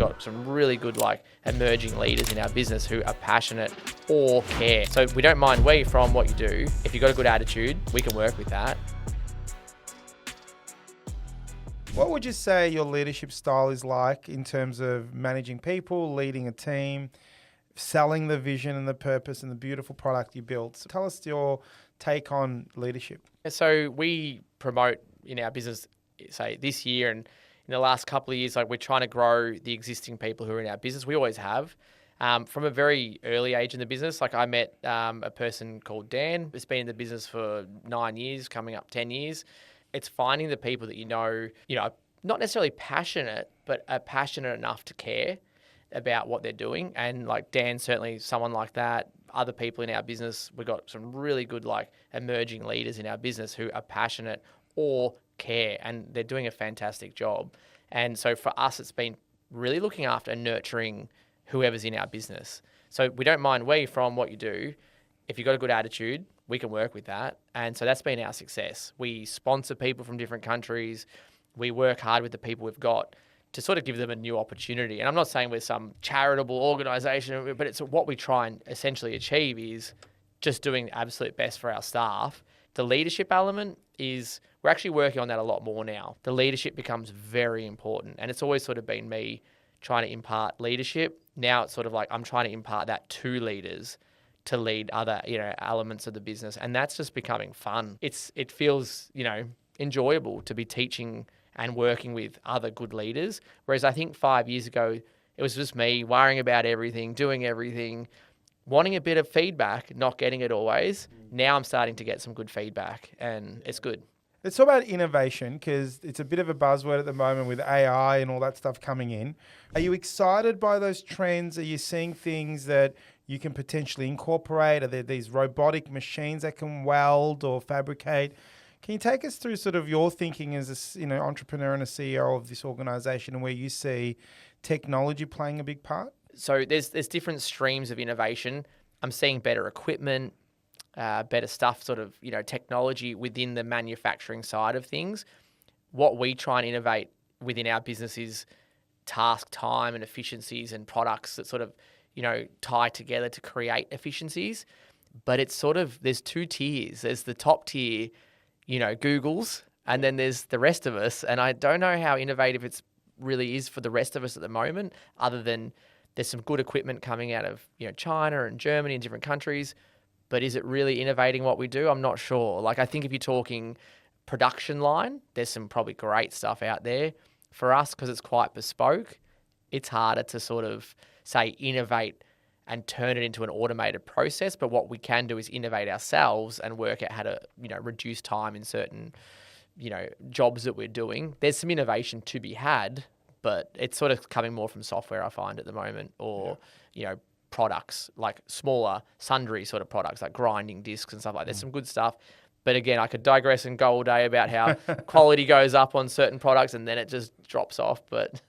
got some really good emerging leaders in our business who are passionate or care. So we don't mind where you're from, what you do. If you've got a good attitude, we can work with that. What would you say your leadership style is like in terms of managing people, leading a team, selling the vision and the purpose and the beautiful product you built? So tell us your take on leadership. So we promote in our business, say this year and in the last couple of years, we're trying to grow the existing people who are in our business. We always have. From a very early age in the business, I met a person called Dan. He's been in the business for 9 years, coming up 10 years. It's finding the people that you know, not necessarily passionate, but are passionate enough to care about what they're doing. And Dan's certainly someone like that. Other people in our business, we've got some really good emerging leaders in our business who are passionate or care, and they're doing a fantastic job. And so for us, it's been really looking after and nurturing whoever's in our business. So we don't mind where you're from, what you do. If you've got a good attitude, we can work with that. And so that's been our success. We sponsor people from different countries. We work hard with the people we've got to sort of give them a new opportunity. And I'm not saying we're some charitable organisation, but it's what we try and essentially achieve is just doing the absolute best for our staff. The leadership element is, we're actually working on that a lot more now. The leadership becomes very important. And it's always sort of been me trying to impart leadership. Now it's sort of I'm trying to impart that to leaders to lead other, elements of the business. And that's just becoming fun. It feels, enjoyable to be teaching and working with other good leaders. Whereas I think 5 years ago, it was just me worrying about everything, doing everything, wanting a bit of feedback, not getting it always. Now I'm starting to get some good feedback and it's good. Let's talk about innovation, because it's a bit of a buzzword at the moment with AI and all that stuff coming in. Are you excited by those trends? Are you seeing things that you can potentially incorporate? Are there these robotic machines that can weld or fabricate? Can you take us through sort of your thinking as an entrepreneur and a CEO of this organization, and where you see technology playing a big part? So there's different streams of innovation. I'm seeing better equipment, better stuff, technology within the manufacturing side of things. What we try and innovate within our business is task time and efficiencies and products that tie together to create efficiencies. But it's there's two tiers. There's the top tier, Google's, and then there's the rest of us. And I don't know how innovative it's really is for the rest of us at the moment, other than there's some good equipment coming out of, China and Germany and different countries. But is it really innovating what we do? I'm not sure. I think if you're talking production line, there's some probably great stuff out there. For us, because it's quite bespoke, it's harder to say innovate and turn it into an automated process. But what we can do is innovate ourselves and work out how to, reduce time in certain, jobs that we're doing. There's some innovation to be had, but it's coming more from software, I find, at the moment, or, products like smaller sundry products like grinding discs and stuff like that. There's some good stuff. But again, I could digress and go all day about how quality goes up on certain products and then it just drops off. But